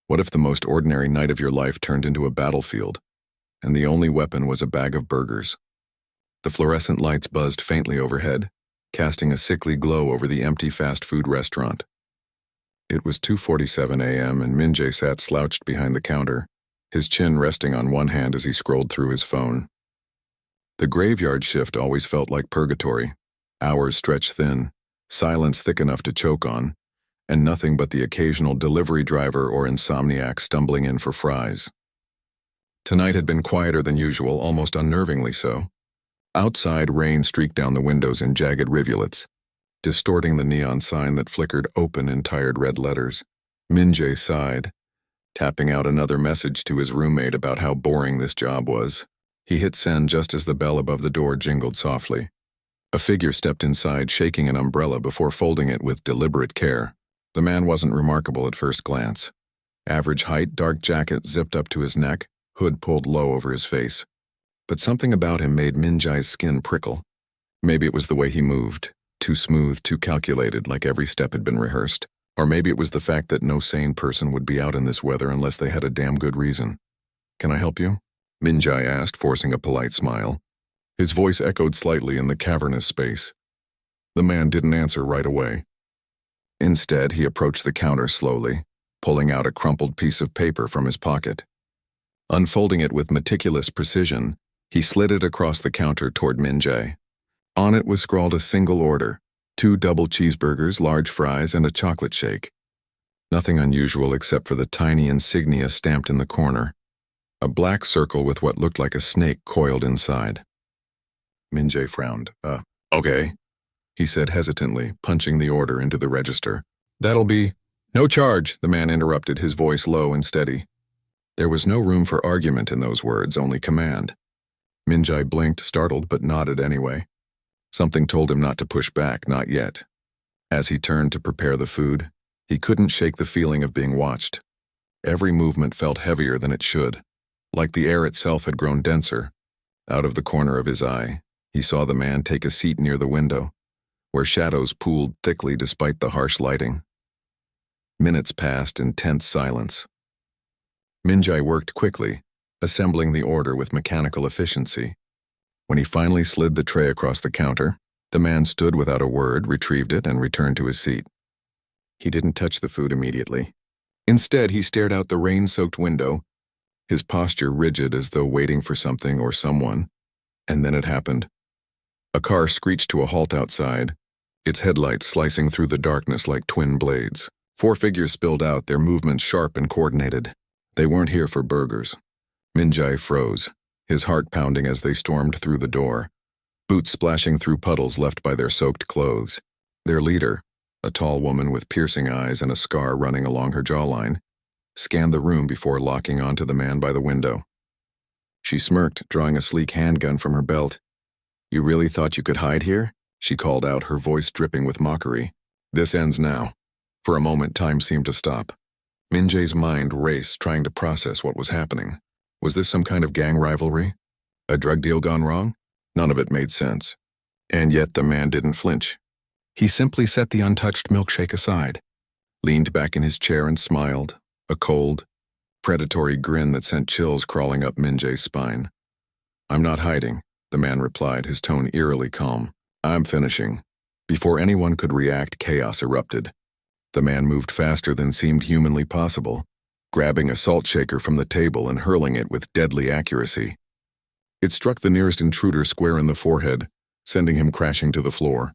What if the most ordinary night of your life turned into a battlefield, and the only weapon was a bag of burgers? The fluorescent lights buzzed faintly overhead, casting a sickly glow over the empty fast food restaurant. It was 2:47 a.m. and Minjae sat slouched behind the counter, his chin resting on one hand as he scrolled through his phone. The graveyard shift always felt like purgatory, hours stretched thin, silence thick enough to choke on, and nothing but the occasional delivery driver or insomniac stumbling in for fries. Tonight had been quieter than usual, almost unnervingly so. Outside, rain streaked down the windows in jagged rivulets, distorting the neon sign that flickered open in tired red letters. Minjae sighed, tapping out another message to his roommate about how boring this job was. He hit send just as the bell above the door jingled softly. A figure stepped inside, shaking an umbrella before folding it with deliberate care. The man wasn't remarkable at first glance. Average height, dark jacket zipped up to his neck, hood pulled low over his face. But something about him made Minjae's skin prickle. Maybe it was the way he moved, too smooth, too calculated, like every step had been rehearsed. Or maybe it was the fact that no sane person would be out in this weather unless they had a damn good reason. "Can I help you?" Minjae asked, forcing a polite smile. His voice echoed slightly in the cavernous space. The man didn't answer right away. Instead, he approached the counter slowly, pulling out a crumpled piece of paper from his pocket. Unfolding it with meticulous precision, he slid it across the counter toward Minjae. On it was scrawled a single order: 2 double cheeseburgers, large fries, and a chocolate shake. Nothing unusual except for the tiny insignia stamped in the corner, a black circle with what looked like a snake coiled inside. Minjae frowned. Okay, he said hesitantly, punching the order into the register. "That'll be—" "No charge," the man interrupted, his voice low and steady. There was no room for argument in those words, only command. Minjae blinked, startled, but nodded anyway. Something told him not to push back, not yet. As he turned to prepare the food, he couldn't shake the feeling of being watched. Every movement felt heavier than it should, like the air itself had grown denser. Out of the corner of his eye, he saw the man take a seat near the window, where shadows pooled thickly despite the harsh lighting. Minutes passed in tense silence. Minjae worked quickly, assembling the order with mechanical efficiency. When he finally slid the tray across the counter, the man stood without a word, retrieved it, and returned to his seat. He didn't touch the food immediately. Instead, he stared out the rain-soaked window, his posture rigid as though waiting for something or someone. And then it happened. A car screeched to a halt outside, its headlights slicing through the darkness like twin blades. 4 figures spilled out, their movements sharp and coordinated. They weren't here for burgers. Minjae froze, his heart pounding as they stormed through the door, boots splashing through puddles left by their soaked clothes. Their leader, a tall woman with piercing eyes and a scar running along her jawline, scanned the room before locking onto the man by the window. She smirked, drawing a sleek handgun from her belt. "You really thought you could hide here?" she called out, her voice dripping with mockery. "This ends now." For a moment, time seemed to stop. Minjae's mind raced, trying to process what was happening. Was this some kind of gang rivalry? A drug deal gone wrong? None of it made sense. And yet the man didn't flinch. He simply set the untouched milkshake aside, leaned back in his chair and smiled, a cold, predatory grin that sent chills crawling up Minjae's spine. "I'm not hiding," the man replied, his tone eerily calm. "I'm finishing." Before anyone could react, chaos erupted. The man moved faster than seemed humanly possible, grabbing a salt shaker from the table and hurling it with deadly accuracy. It struck the nearest intruder square in the forehead, sending him crashing to the floor.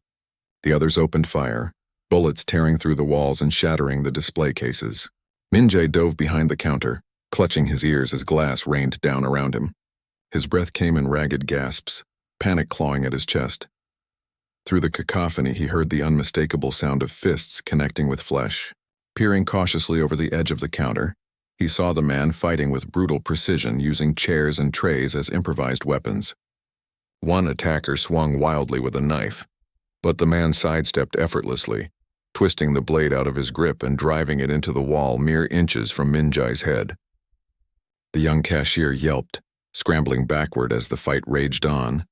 The others opened fire, bullets tearing through the walls and shattering the display cases. Minjae dove behind the counter, clutching his ears as glass rained down around him. His breath came in ragged gasps, panic clawing at his chest. Through the cacophony, he heard the unmistakable sound of fists connecting with flesh. Peering cautiously over the edge of the counter, he saw the man fighting with brutal precision, using chairs and trays as improvised weapons. One attacker swung wildly with a knife, but the man sidestepped effortlessly, twisting the blade out of his grip and driving it into the wall mere inches from Minjae's head. The young cashier yelped, scrambling backward as the fight raged on.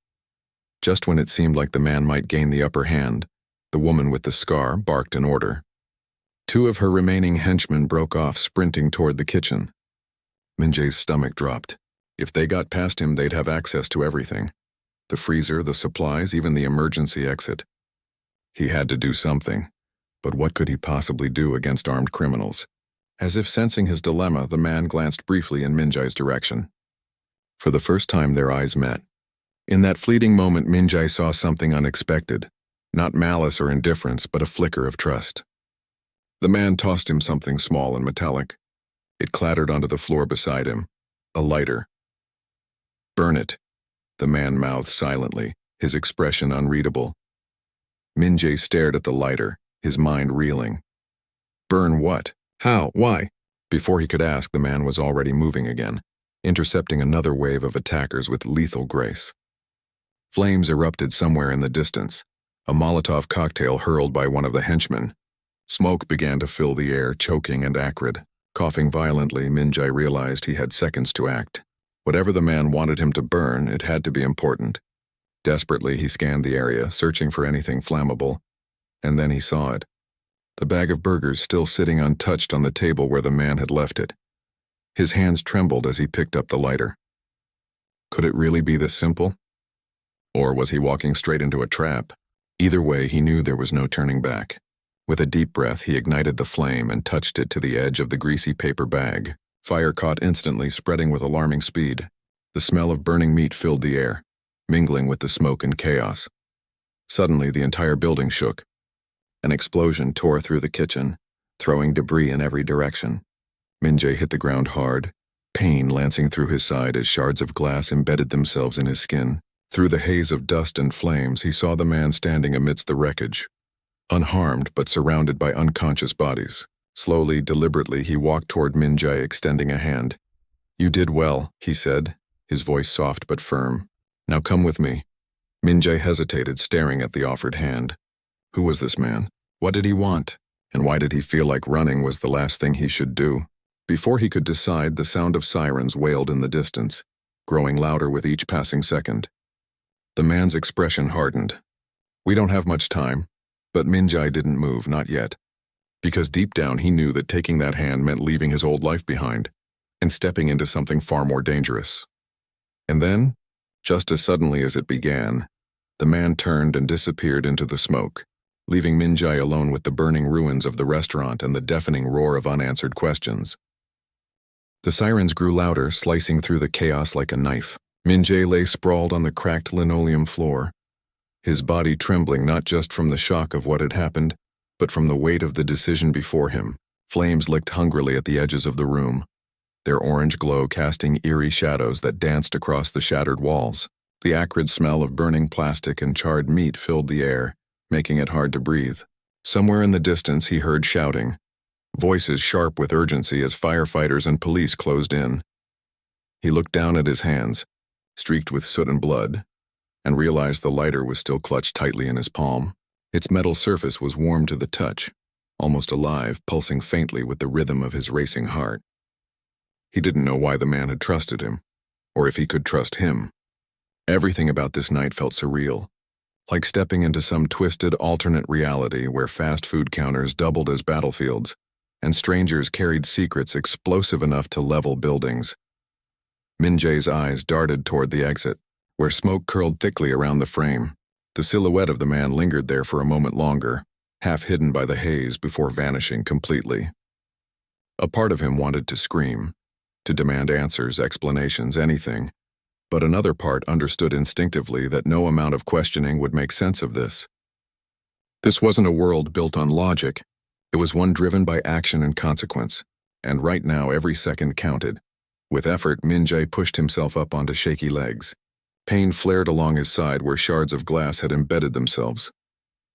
Just when it seemed like the man might gain the upper hand, the woman with the scar barked an order. Two of her remaining henchmen broke off, sprinting toward the kitchen. Min-jae's stomach dropped. If they got past him, they'd have access to everything. The freezer, the supplies, even the emergency exit. He had to do something. But what could he possibly do against armed criminals? As if sensing his dilemma, the man glanced briefly in Min-jae's direction. For the first time, their eyes met. In that fleeting moment, Min-jae saw something unexpected. Not malice or indifference, but a flicker of trust. The man tossed him something small and metallic. It clattered onto the floor beside him. A lighter. "Burn it," the man mouthed silently, his expression unreadable. Min-jae stared at the lighter, his mind reeling. Burn what? How? Why? Before he could ask, the man was already moving again, intercepting another wave of attackers with lethal grace. Flames erupted somewhere in the distance, a Molotov cocktail hurled by one of the henchmen. Smoke began to fill the air, choking and acrid. Coughing violently, Min-jae realized he had seconds to act. Whatever the man wanted him to burn, it had to be important. Desperately, he scanned the area, searching for anything flammable. And then he saw it. The bag of burgers still sitting untouched on the table where the man had left it. His hands trembled as he picked up the lighter. Could it really be this simple? Or was he walking straight into a trap? Either way, he knew there was no turning back. With a deep breath, he ignited the flame and touched it to the edge of the greasy paper bag. Fire caught instantly, spreading with alarming speed. The smell of burning meat filled the air, mingling with the smoke and chaos. Suddenly, the entire building shook. An explosion tore through the kitchen, throwing debris in every direction. Min-jae hit the ground hard, pain lancing through his side as shards of glass embedded themselves in his skin. Through the haze of dust and flames, he saw the man standing amidst the wreckage. Unharmed, but surrounded by unconscious bodies. Slowly, deliberately, he walked toward Min-jae, extending a hand. "You did well," he said, his voice soft but firm. "Now come with me." Min-jae hesitated, staring at the offered hand. Who was this man? What did he want? And why did he feel like running was the last thing he should do? Before he could decide, the sound of sirens wailed in the distance, growing louder with each passing second. The man's expression hardened. "We don't have much time." But Min-jae didn't move, not yet. Because deep down he knew that taking that hand meant leaving his old life behind and stepping into something far more dangerous. And then, just as suddenly as it began, the man turned and disappeared into the smoke, leaving Min-jae alone with the burning ruins of the restaurant and the deafening roar of unanswered questions. The sirens grew louder, slicing through the chaos like a knife. Min-jae lay sprawled on the cracked linoleum floor, his body trembling not just from the shock of what had happened, but from the weight of the decision before him. Flames licked hungrily at the edges of the room, their orange glow casting eerie shadows that danced across the shattered walls. The acrid smell of burning plastic and charred meat filled the air, making it hard to breathe. Somewhere in the distance he heard shouting, voices sharp with urgency as firefighters and police closed in. He looked down at his hands, streaked with soot and blood, and realized the lighter was still clutched tightly in his palm. Its metal surface was warm to the touch, almost alive, pulsing faintly with the rhythm of his racing heart. He didn't know why the man had trusted him, or if he could trust him. Everything about this night felt surreal, like stepping into some twisted alternate reality where fast food counters doubled as battlefields, and strangers carried secrets explosive enough to level buildings. Min-jae's eyes darted toward the exit, where smoke curled thickly around the frame. The silhouette of the man lingered there for a moment longer, half hidden by the haze before vanishing completely. A part of him wanted to scream, to demand answers, explanations, anything, but another part understood instinctively that no amount of questioning would make sense of this. This wasn't a world built on logic. It was one driven by action and consequence, and right now every second counted. With effort, Min-jae pushed himself up onto shaky legs. Pain flared along his side where shards of glass had embedded themselves.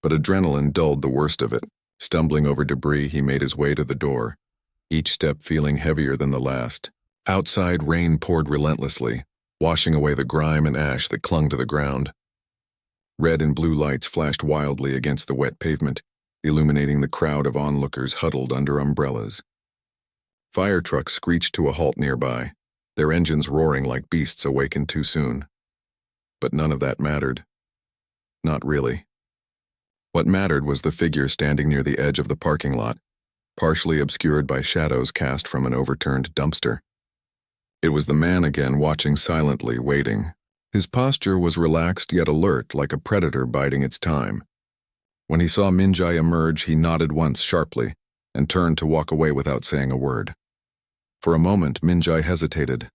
But adrenaline dulled the worst of it. Stumbling over debris, he made his way to the door, each step feeling heavier than the last. Outside, rain poured relentlessly, washing away the grime and ash that clung to the ground. Red and blue lights flashed wildly against the wet pavement, illuminating the crowd of onlookers huddled under umbrellas. Fire trucks screeched to a halt nearby, their engines roaring like beasts awakened too soon. But none of that mattered. Not really. What mattered was the figure standing near the edge of the parking lot, partially obscured by shadows cast from an overturned dumpster. It was the man again, watching silently, waiting. His posture was relaxed yet alert, like a predator biding its time. When he saw Minjai emerge, he nodded once sharply and turned to walk away without saying a word. For a moment, Minjai hesitated.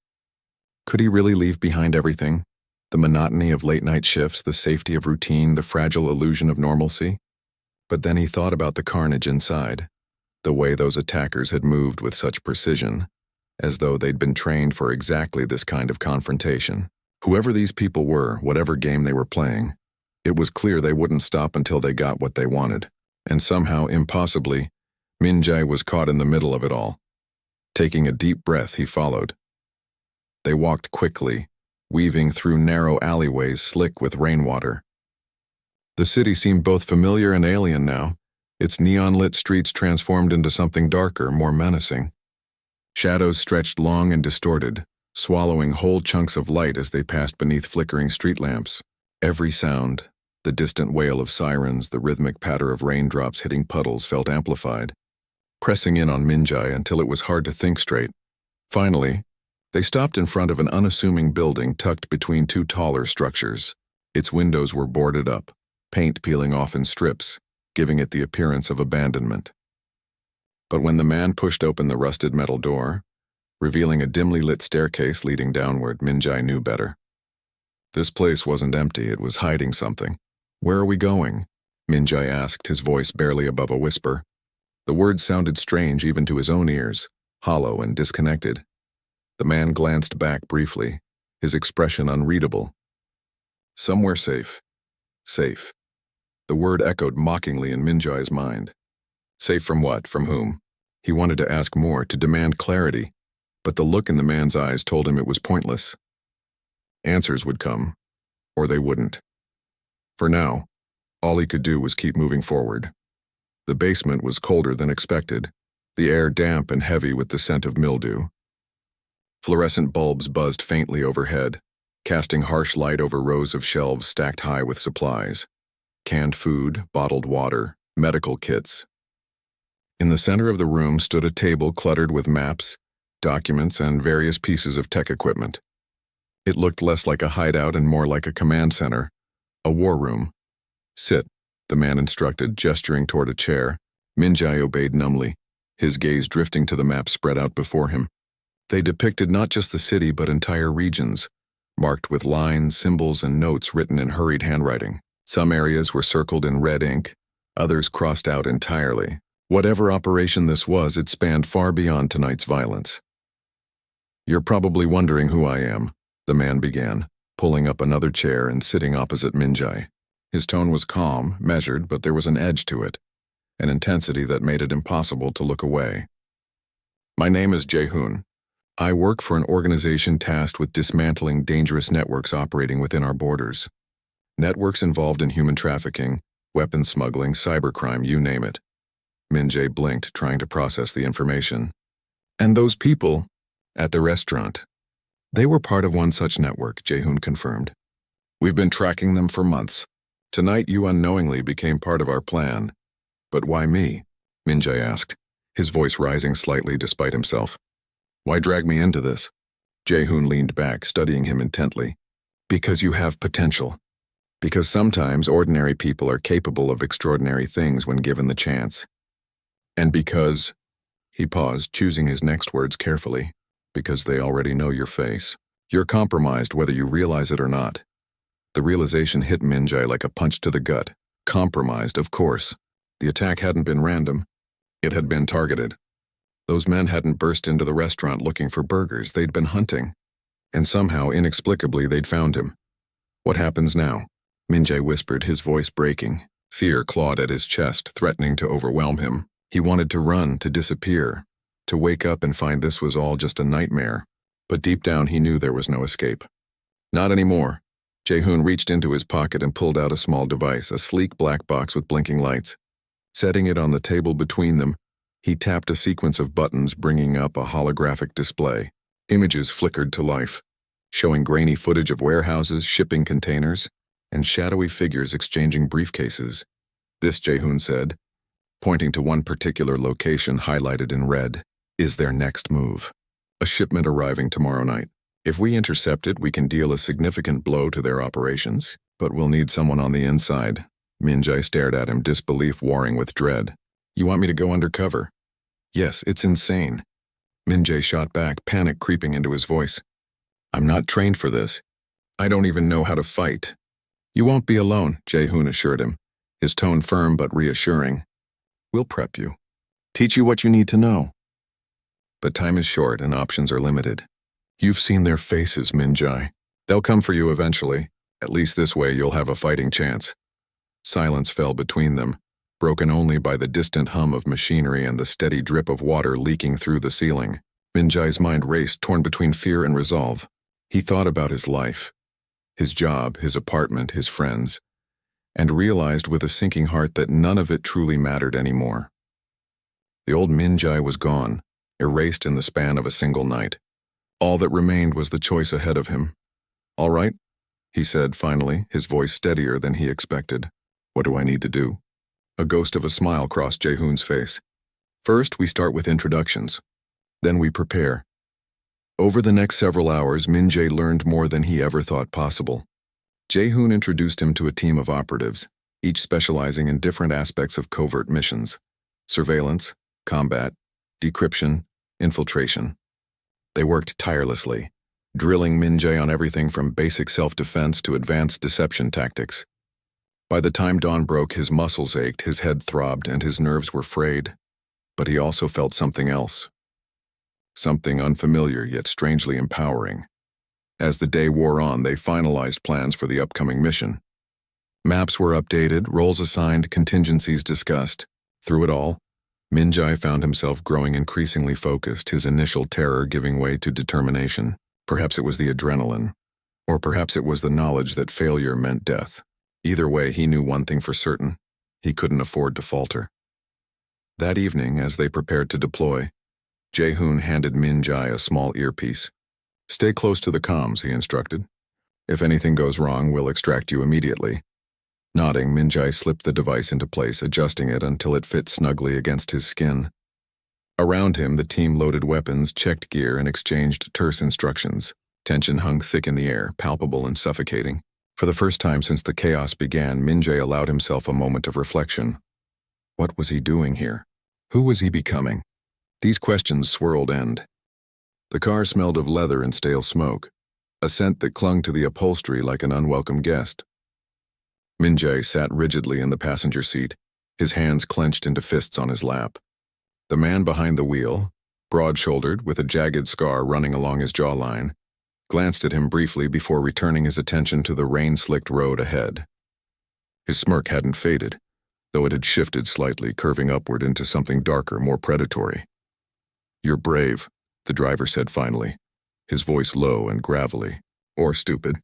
Could he really leave behind everything? The monotony of late-night shifts, the safety of routine, the fragile illusion of normalcy? But then he thought about the carnage inside, the way those attackers had moved with such precision, as though they'd been trained for exactly this kind of confrontation. Whoever these people were, whatever game they were playing, it was clear they wouldn't stop until they got what they wanted. And somehow, impossibly, Minjai was caught in the middle of it all. Taking a deep breath, he followed. They walked quickly, weaving through narrow alleyways slick with rainwater. The city seemed both familiar and alien now, its neon-lit streets transformed into something darker, more menacing. Shadows stretched long and distorted, swallowing whole chunks of light as they passed beneath flickering street lamps. Every sound, the distant wail of sirens, the rhythmic patter of raindrops hitting puddles, felt amplified, pressing in on Minjai until it was hard to think straight. Finally, they stopped in front of an unassuming building tucked between two taller structures. Its windows were boarded up, paint peeling off in strips, giving it the appearance of abandonment. But when the man pushed open the rusted metal door, revealing a dimly lit staircase leading downward, Minjai knew better. This place wasn't empty, it was hiding something. "Where are we going?" Minjai asked, his voice barely above a whisper. The words sounded strange even to his own ears, hollow and disconnected. The man glanced back briefly, his expression unreadable. "Somewhere safe. Safe." The word echoed mockingly in Minjai's mind. Safe from what? From whom? He wanted to ask more, to demand clarity, but the look in the man's eyes told him it was pointless. Answers would come, or they wouldn't. For now, all he could do was keep moving forward. The basement was colder than expected, the air damp and heavy with the scent of mildew. Fluorescent bulbs buzzed faintly overhead, casting harsh light over rows of shelves stacked high with supplies. Canned food, bottled water, medical kits. In the center of the room stood a table cluttered with maps, documents, and various pieces of tech equipment. It looked less like a hideout and more like a command center, a war room. "Sit," the man instructed, gesturing toward a chair. Minjai obeyed numbly, his gaze drifting to the maps spread out before him. They depicted not just the city but entire regions, marked with lines, symbols, and notes written in hurried handwriting. Some areas were circled in red ink, others crossed out entirely. Whatever operation this was, it spanned far beyond tonight's violence. "You're probably wondering who I am," the man began, pulling up another chair and sitting opposite Minjai. His tone was calm, measured, but there was an edge to it, an intensity that made it impossible to look away. "My name is Jae-hoon. I work for an organization tasked with dismantling dangerous networks operating within our borders. Networks involved in human trafficking, weapons smuggling, cybercrime, you name it." Minjai blinked, trying to process the information. "And those people at the restaurant, they were part of one such network," Jae-hoon confirmed. "We've been tracking them for months. Tonight you unknowingly became part of our plan." "But why me?" Minjai asked, his voice rising slightly despite himself. "Why drag me into this?" Jae-hoon leaned back, studying him intently. "Because you have potential. Because sometimes ordinary people are capable of extraordinary things when given the chance. And because," he paused, choosing his next words carefully, "because they already know your face. You're compromised whether you realize it or not." The realization hit Minjai like a punch to the gut. Compromised, of course. The attack hadn't been random. It had been targeted. Those men hadn't burst into the restaurant looking for burgers. They'd been hunting. And somehow, inexplicably, they'd found him. "What happens now?" Minjai whispered, his voice breaking. Fear clawed at his chest, threatening to overwhelm him. He wanted to run, to disappear, to wake up and find this was all just a nightmare. But deep down he knew there was no escape. "Not anymore." Jae-hoon reached into his pocket and pulled out a small device, a sleek black box with blinking lights. Setting it on the table between them, he tapped a sequence of buttons, bringing up a holographic display. Images flickered to life, showing grainy footage of warehouses, shipping containers, and shadowy figures exchanging briefcases. "This," Jae-hoon said, pointing to one particular location highlighted in red. Is their next move. A shipment arriving tomorrow night. If we intercept it, we can deal a significant blow to their operations, but we'll need someone on the inside. Min-jae stared at him, disbelief warring with dread. You want me to go undercover? Yes, it's insane. Min-jae shot back, panic creeping into his voice. I'm not trained for this. I don't even know how to fight. You won't be alone, Jae-hoon assured him, his tone firm but reassuring. We'll prep you. Teach you what you need to know. But time is short and options are limited. You've seen their faces, Min-jae. They'll come for you eventually. At least this way you'll have a fighting chance. Silence fell between them, broken only by the distant hum of machinery and the steady drip of water leaking through the ceiling. Min-jae's mind raced, torn between fear and resolve. He thought about his life, his job, his apartment, his friends, and realized with a sinking heart that none of it truly mattered anymore. The old Min-jae was gone, erased in the span of a single night. All that remained was the choice ahead of him. All right, he said finally, his voice steadier than he expected. What do I need to do? A ghost of a smile crossed Jae-hoon's face. First, we start with introductions. Then we prepare. Over the next several hours, Min-jae learned more than he ever thought possible. Jae-hoon introduced him to a team of operatives, each specializing in different aspects of covert missions: surveillance, combat, decryption, infiltration. They worked tirelessly, drilling Min-jae on everything from basic self-defense to advanced deception tactics. By the time dawn broke, his muscles ached, his head throbbed, and his nerves were frayed. But he also felt something else. Something unfamiliar yet strangely empowering. As the day wore on, they finalized plans for the upcoming mission. Maps were updated, roles assigned, contingencies discussed. Through it all, Min-jae found himself growing increasingly focused, his initial terror giving way to determination. Perhaps it was the adrenaline, or perhaps it was the knowledge that failure meant death. Either way, he knew one thing for certain: he couldn't afford to falter. That evening, as they prepared to deploy, Jae-hoon handed Min-jae a small earpiece. Stay close to the comms, he instructed. If anything goes wrong, we'll extract you immediately. Nodding, Min-jae slipped the device into place, adjusting it until it fit snugly against his skin. Around him, the team loaded weapons, checked gear, and exchanged terse instructions. Tension hung thick in the air, palpable and suffocating. For the first time since the chaos began, Min-jae allowed himself a moment of reflection. What was he doing here? Who was he becoming? These questions swirled end. The car smelled of leather and stale smoke, a scent that clung to the upholstery like an unwelcome guest. Min-jae sat rigidly in the passenger seat, his hands clenched into fists on his lap. The man behind the wheel, broad-shouldered with a jagged scar running along his jawline, glanced at him briefly before returning his attention to the rain-slicked road ahead. His smirk hadn't faded, though it had shifted slightly, curving upward into something darker, more predatory. You're brave, the driver said finally, his voice low and gravelly. Or stupid.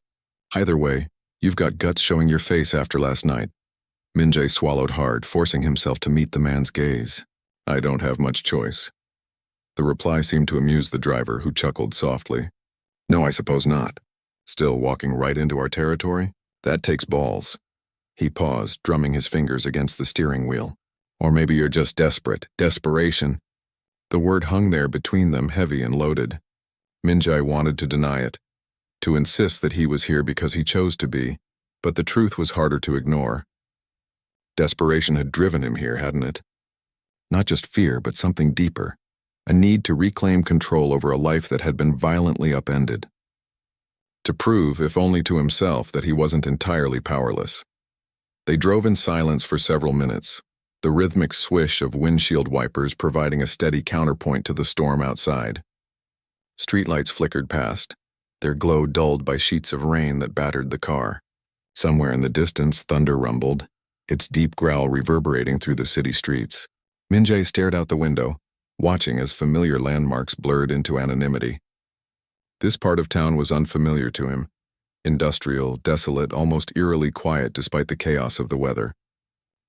Either way, you've got guts showing your face after last night. Min-jae swallowed hard, forcing himself to meet the man's gaze. I don't have much choice. The reply seemed to amuse the driver, who chuckled softly. No, I suppose not. Still walking right into our territory? That takes balls. He paused, drumming his fingers against the steering wheel. Or maybe you're just desperate. Desperation. The word hung there between them, heavy and loaded. Min-jae wanted to deny it, to insist that he was here because he chose to be, but the truth was harder to ignore. Desperation had driven him here, hadn't it? Not just fear, but something deeper. A need to reclaim control over a life that had been violently upended. To prove, if only to himself, that he wasn't entirely powerless. They drove in silence for several minutes, the rhythmic swish of windshield wipers providing a steady counterpoint to the storm outside. Streetlights flickered past, their glow dulled by sheets of rain that battered the car. Somewhere in the distance, thunder rumbled, its deep growl reverberating through the city streets. Min-jae stared out the window, watching as familiar landmarks blurred into anonymity. This part of town was unfamiliar to him, industrial, desolate, almost eerily quiet despite the chaos of the weather.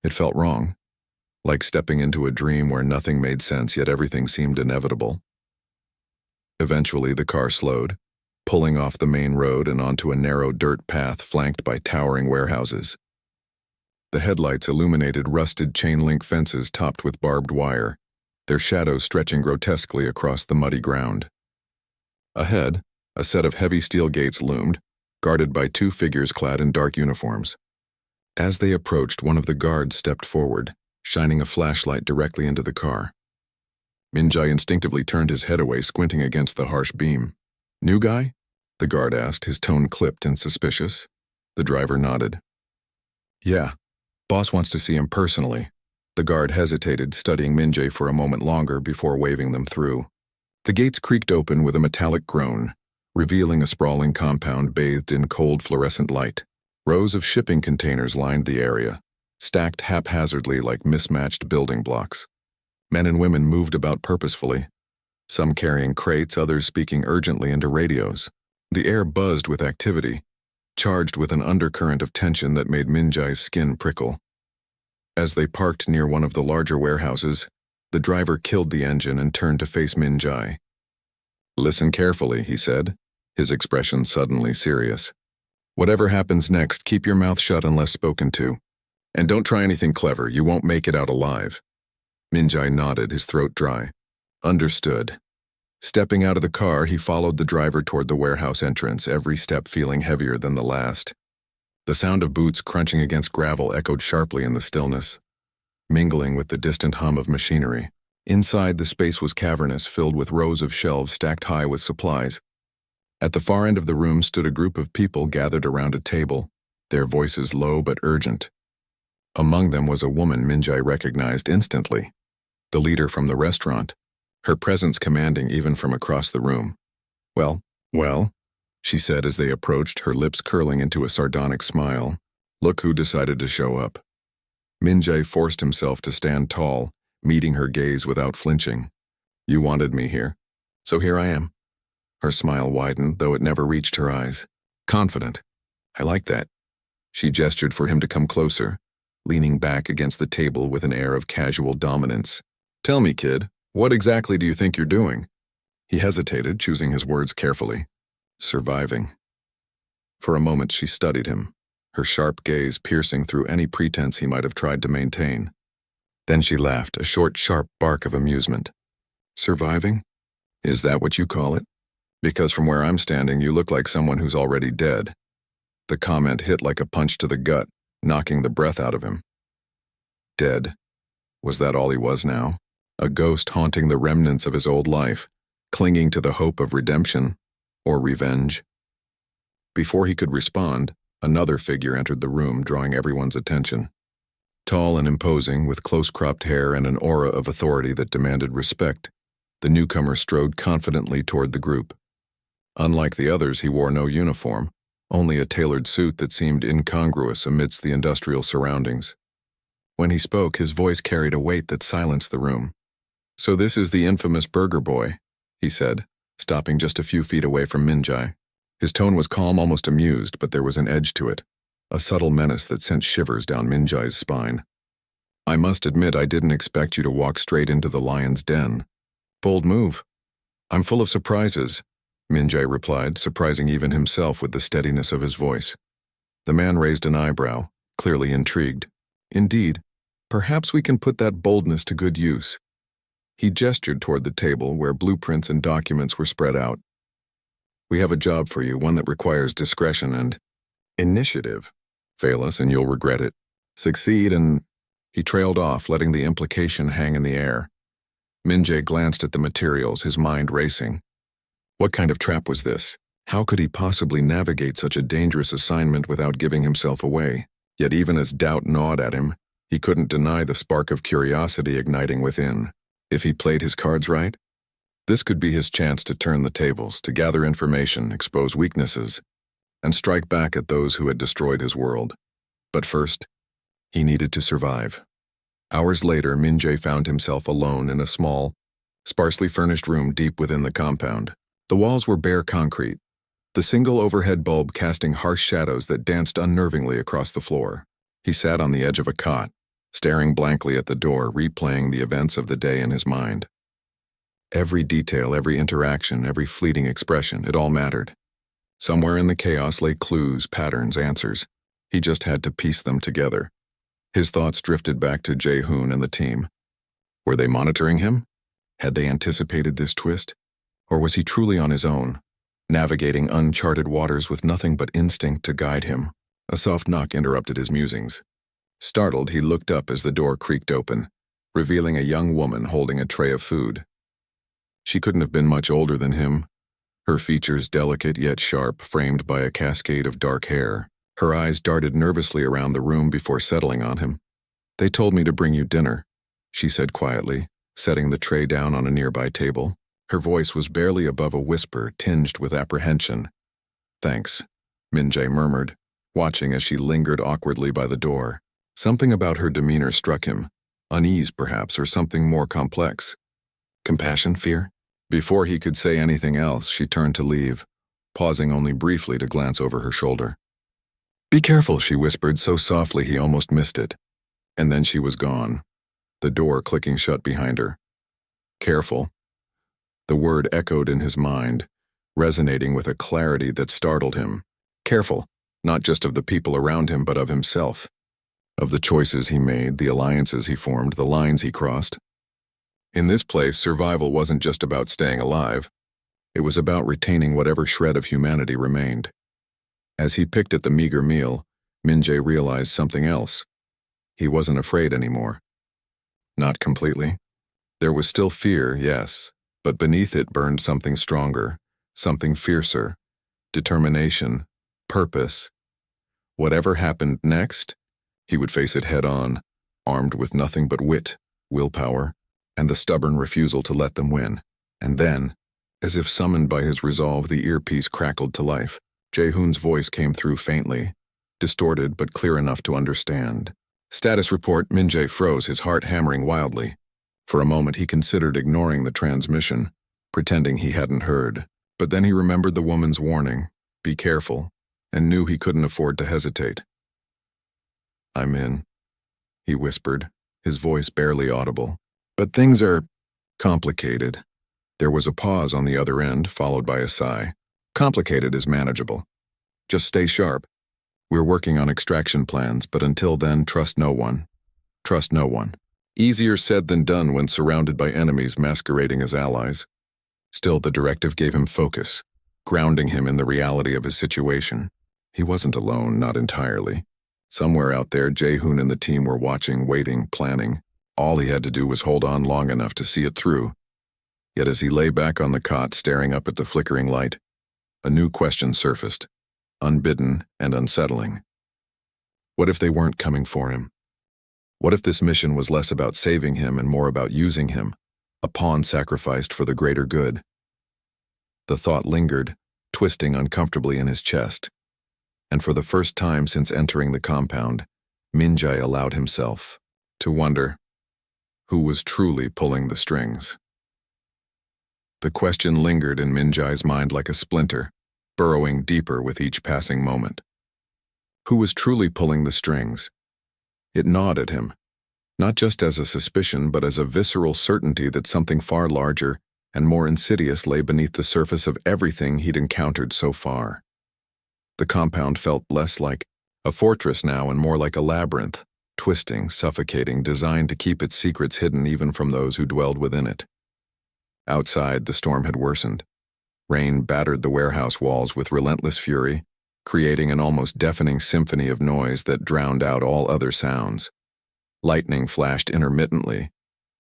It felt wrong, like stepping into a dream where nothing made sense yet everything seemed inevitable. Eventually, the car slowed, pulling off the main road and onto a narrow dirt path flanked by towering warehouses. The headlights illuminated rusted chain-link fences topped with barbed wire, their shadows stretching grotesquely across the muddy ground. Ahead, a set of heavy steel gates loomed, guarded by two figures clad in dark uniforms. As they approached, one of the guards stepped forward, shining a flashlight directly into the car. Minjai instinctively turned his head away, squinting against the harsh beam. "New guy?" the guard asked, his tone clipped and suspicious. The driver nodded. "Yeah, boss wants to see him personally." The guard hesitated, studying Minjai for a moment longer before waving them through. The gates creaked open with a metallic groan, revealing a sprawling compound bathed in cold fluorescent light. Rows of shipping containers lined the area, stacked haphazardly like mismatched building blocks. Men and women moved about purposefully, some carrying crates, others speaking urgently into radios. The air buzzed with activity, charged with an undercurrent of tension that made Minjai's skin prickle. As they parked near one of the larger warehouses, the driver killed the engine and turned to face Minjai. "Listen carefully," he said, his expression suddenly serious. "Whatever happens next, keep your mouth shut unless spoken to. And don't try anything clever, you won't make it out alive." Minjai nodded, his throat dry. "Understood." Stepping out of the car, he followed the driver toward the warehouse entrance, every step feeling heavier than the last. The sound of boots crunching against gravel echoed sharply in the stillness, mingling with the distant hum of machinery. Inside, the space was cavernous, filled with rows of shelves stacked high with supplies. At the far end of the room stood a group of people gathered around a table, their voices low but urgent. Among them was a woman Minjai recognized instantly, the leader from the restaurant, her presence commanding even from across the room. Well, she said as they approached, her lips curling into a sardonic smile. "Look who decided to show up." Minjai forced himself to stand tall, meeting her gaze without flinching. "You wanted me here, so here I am." Her smile widened, though it never reached her eyes. "Confident. I like that." She gestured for him to come closer, leaning back against the table with an air of casual dominance. "Tell me, kid, what exactly do you think you're doing?" He hesitated, choosing his words carefully. "Surviving." For a moment she studied him, her sharp gaze piercing through any pretense he might have tried to maintain. Then she laughed, a short, sharp bark of amusement. "Surviving? Is that what you call it? Because from where I'm standing, you look like someone who's already dead." The comment hit like a punch to the gut, knocking the breath out of him. Dead. Was that all he was now? A ghost haunting the remnants of his old life, clinging to the hope of redemption or revenge? Before he could respond, another figure entered the room, drawing everyone's attention. Tall and imposing, with close-cropped hair and an aura of authority that demanded respect, the newcomer strode confidently toward the group. Unlike the others, he wore no uniform, only a tailored suit that seemed incongruous amidst the industrial surroundings. When he spoke, his voice carried a weight that silenced the room. "So this is the infamous Burger Boy," he said, stopping just a few feet away from Minjai. His tone was calm, almost amused, but there was an edge to it, a subtle menace that sent shivers down Minjai's spine. "I must admit I didn't expect you to walk straight into the lion's den." "Bold move." "I'm full of surprises," Minjai replied, surprising even himself with the steadiness of his voice. The man raised an eyebrow, clearly intrigued. "Indeed, perhaps we can put that boldness to good use." He gestured toward the table where blueprints and documents were spread out. "We have a job for you, one that requires discretion and initiative. Fail us and you'll regret it. Succeed and—" He trailed off, letting the implication hang in the air. Minjai glanced at the materials, his mind racing. What kind of trap was this? How could he possibly navigate such a dangerous assignment without giving himself away? Yet even as doubt gnawed at him, he couldn't deny the spark of curiosity igniting within. If he played his cards right, this could be his chance to turn the tables, to gather information, expose weaknesses, and strike back at those who had destroyed his world. But first, he needed to survive. Hours later, Minjai found himself alone in a small, sparsely furnished room deep within the compound. The walls were bare concrete, the single overhead bulb casting harsh shadows that danced unnervingly across the floor. He sat on the edge of a cot, staring blankly at the door, replaying the events of the day in his mind. Every detail, every interaction, every fleeting expression, it all mattered. Somewhere in the chaos lay clues, patterns, answers. He just had to piece them together. His thoughts drifted back to Jae-hoon and the team. Were they monitoring him? Had they anticipated this twist? Or was he truly on his own, navigating uncharted waters with nothing but instinct to guide him? A soft knock interrupted his musings. Startled, he looked up as the door creaked open, revealing a young woman holding a tray of food. She couldn't have been much older than him, her features delicate yet sharp, framed by a cascade of dark hair. Her eyes darted nervously around the room before settling on him. "They told me to bring you dinner," she said quietly, setting the tray down on a nearby table. Her voice was barely above a whisper, tinged with apprehension. "Thanks," Min-jae murmured, watching as she lingered awkwardly by the door. Something about her demeanor struck him, unease perhaps, or something more complex. Compassion, fear? Before he could say anything else, she turned to leave, pausing only briefly to glance over her shoulder. "Be careful," she whispered so softly he almost missed it. And then she was gone, the door clicking shut behind her. Careful. The word echoed in his mind, resonating with a clarity that startled him. Careful, not just of the people around him but of himself. Of the choices he made, the alliances he formed, the lines he crossed. In this place, survival wasn't just about staying alive. It was about retaining whatever shred of humanity remained. As he picked at the meager meal, Min-jae realized something else. He wasn't afraid anymore. Not completely. There was still fear, yes, but beneath it burned something stronger, something fiercer. Determination, purpose. Whatever happened next, he would face it head-on, armed with nothing but wit, willpower, and the stubborn refusal to let them win. And then, as if summoned by his resolve, the earpiece crackled to life. Jae-hoon's voice came through faintly, distorted but clear enough to understand. "Status report." Min-jae froze, his heart hammering wildly. For a moment he considered ignoring the transmission, pretending he hadn't heard. But then he remembered the woman's warning, "Be careful," and knew he couldn't afford to hesitate. "I'm in," he whispered, his voice barely audible. "But things are complicated." There was a pause on the other end, followed by a sigh. "Complicated is manageable. Just stay sharp. We're working on extraction plans, but until then, trust no one. Trust no one." Easier said than done when surrounded by enemies masquerading as allies. Still, the directive gave him focus, grounding him in the reality of his situation. He wasn't alone, not entirely. Somewhere out there, Jae-hoon and the team were watching, waiting, planning. All he had to do was hold on long enough to see it through. Yet as he lay back on the cot, staring up at the flickering light, a new question surfaced, unbidden and unsettling. What if they weren't coming for him? What if this mission was less about saving him and more about using him, a pawn sacrificed for the greater good? The thought lingered, twisting uncomfortably in his chest. And for the first time since entering the compound, Min-jae allowed himself to wonder who was truly pulling the strings. The question lingered in Min-jae's mind like a splinter, burrowing deeper with each passing moment. Who was truly pulling the strings? It gnawed at him, not just as a suspicion but as a visceral certainty that something far larger and more insidious lay beneath the surface of everything he'd encountered so far. The compound felt less like a fortress now and more like a labyrinth, twisting, suffocating, designed to keep its secrets hidden even from those who dwelled within it. Outside, the storm had worsened. Rain battered the warehouse walls with relentless fury, creating an almost deafening symphony of noise that drowned out all other sounds. Lightning flashed intermittently,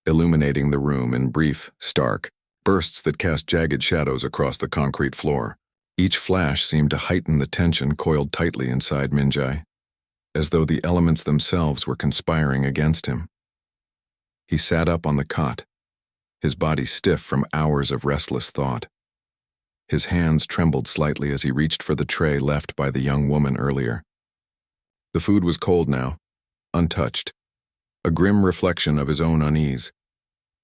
illuminating the room in brief, stark bursts that cast jagged shadows across the concrete floor. Each flash seemed to heighten the tension coiled tightly inside Min-jae, as though the elements themselves were conspiring against him. He sat up on the cot, his body stiff from hours of restless thought. His hands trembled slightly as he reached for the tray left by the young woman earlier. The food was cold now, untouched, a grim reflection of his own unease.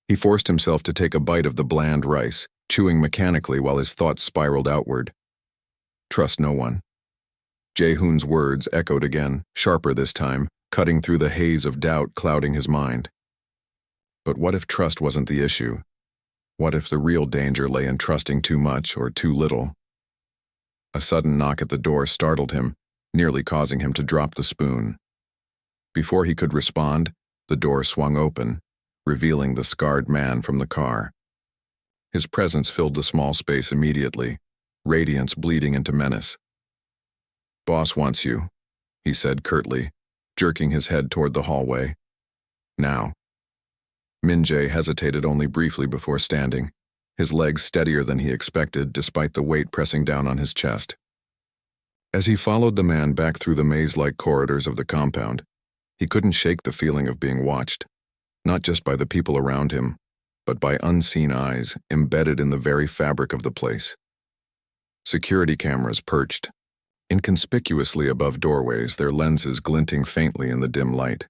He forced himself to take a bite of the bland rice, chewing mechanically while his thoughts spiraled outward. Trust no one. Jae-hoon's words echoed again, sharper this time, cutting through the haze of doubt clouding his mind. But what if trust wasn't the issue? What if the real danger lay in trusting too much or too little? A sudden knock at the door startled him, nearly causing him to drop the spoon. Before he could respond, the door swung open, revealing the scarred man from the car. His presence filled the small space immediately, radiance bleeding into menace. "Boss wants you," he said curtly, jerking his head toward the hallway. "Now." Min-jae hesitated only briefly before standing, his legs steadier than he expected despite the weight pressing down on his chest. As he followed the man back through the maze-like corridors of the compound, he couldn't shake the feeling of being watched, not just by the people around him, but by unseen eyes embedded in the very fabric of the place. Security cameras perched, inconspicuously above doorways, their lenses glinting faintly in the dim light.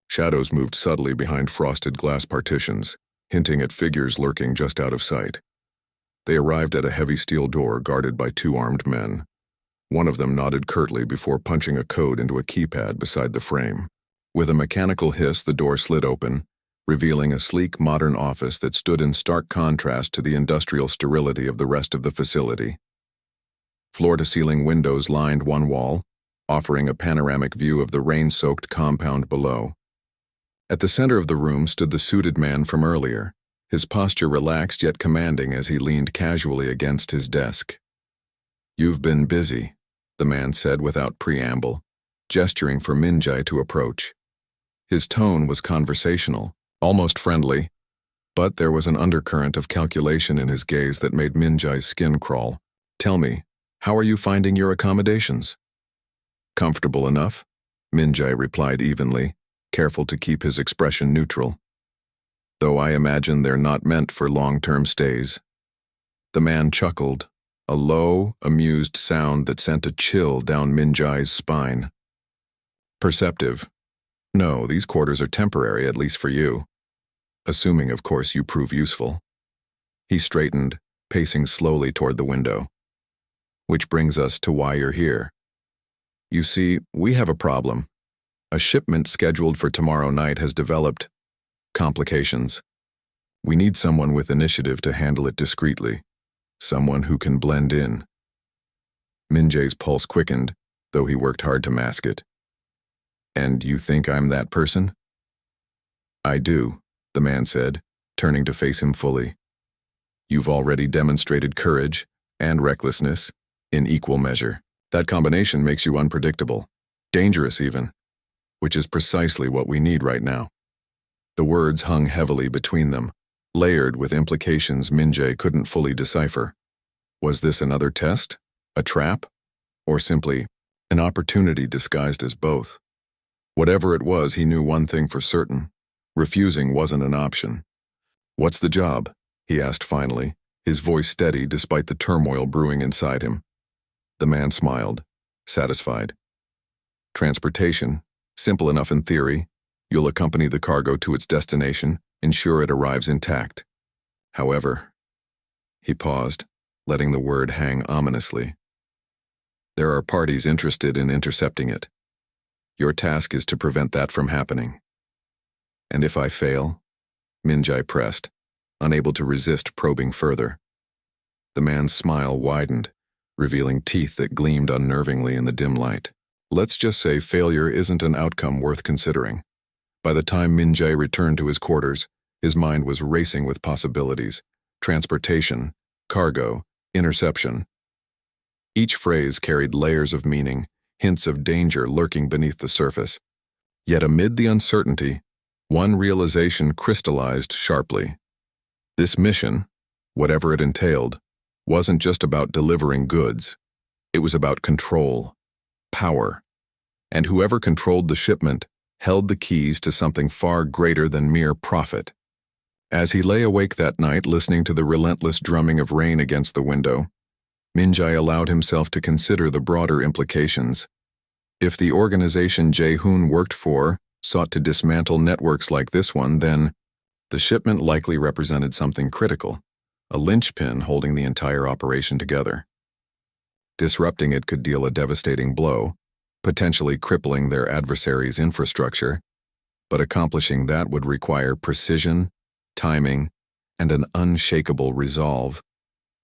Shadows moved subtly behind frosted glass partitions, hinting at figures lurking just out of sight. They arrived at a heavy steel door guarded by two armed men. One of them nodded curtly before punching a code into a keypad beside the frame. With a mechanical hiss, the door slid open, revealing a sleek, modern office that stood in stark contrast to the industrial sterility of the rest of the facility. Floor-to-ceiling windows lined one wall, offering a panoramic view of the rain-soaked compound below. At the center of the room stood the suited man from earlier, his posture relaxed yet commanding as he leaned casually against his desk. "You've been busy," the man said without preamble, gesturing for Min-jae to approach. His tone was conversational, almost friendly, but there was an undercurrent of calculation in his gaze that made Min-jae's skin crawl. "Tell me, how are you finding your accommodations?" "Comfortable enough," Min-jae replied evenly, careful to keep his expression neutral. "Though I imagine they're not meant for long-term stays." The man chuckled, a low, amused sound that sent a chill down Min-jae's spine. "Perceptive. No, these quarters are temporary, at least for you. Assuming, of course, you prove useful." He straightened, pacing slowly toward the window. "Which brings us to why you're here. You see, we have a problem. A shipment scheduled for tomorrow night has developed complications. We need someone with initiative to handle it discreetly, someone who can blend in." Min-jae's pulse quickened, though he worked hard to mask it. "And you think I'm that person?" "I do," the man said, turning to face him fully. "You've already demonstrated courage and recklessness in equal measure. That combination makes you unpredictable, dangerous even, which is precisely what we need right now." The words hung heavily between them, layered with implications Min-jae couldn't fully decipher. Was this another test, a trap, or simply an opportunity disguised as both? Whatever it was, he knew one thing for certain: refusing wasn't an option. "What's the job?" he asked finally, his voice steady despite the turmoil brewing inside him. The man smiled, satisfied. "Transportation. Simple enough in theory. You'll accompany the cargo to its destination, ensure it arrives intact. However," he paused, letting the word hang ominously, "there are parties interested in intercepting it. Your task is to prevent that from happening." "And if I fail?" Min-jae pressed, unable to resist probing further. The man's smile widened, revealing teeth that gleamed unnervingly in the dim light. Let's just say failure isn't an outcome worth considering. By the time Min-jae returned to his quarters, his mind was racing with possibilities: transportation, cargo, interception. Each phrase carried layers of meaning, hints of danger lurking beneath the surface. Yet amid the uncertainty, one realization crystallized sharply. This mission, whatever it entailed, wasn't just about delivering goods. It was about control, power, and whoever controlled the shipment held the keys to something far greater than mere profit. As he lay awake that night listening to the relentless drumming of rain against the window, Min-jae allowed himself to consider the broader implications. If the organization Jae-hoon worked for sought to dismantle networks like this one, then the shipment likely represented something critical, a linchpin holding the entire operation together. Disrupting it could deal a devastating blow, potentially crippling their adversary's infrastructure, but accomplishing that would require precision, timing, and an unshakable resolve,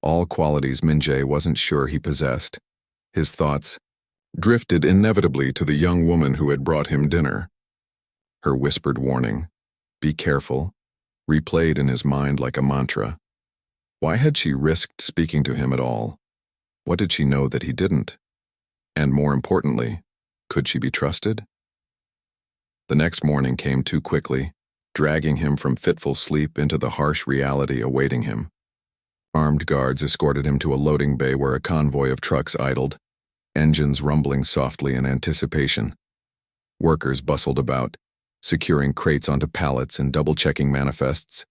all qualities Min-jae wasn't sure he possessed. His thoughts drifted inevitably to the young woman who had brought him dinner, her whispered warning, "Be careful," replayed in his mind like a mantra. Why had she risked speaking to him at all? What did she know that he didn't? And more importantly, could she be trusted? The next morning came too quickly, dragging him from fitful sleep into the harsh reality awaiting him. Armed guards escorted him to a loading bay where a convoy of trucks idled, engines rumbling softly in anticipation. Workers bustled about, securing crates onto pallets and double-checking manifests.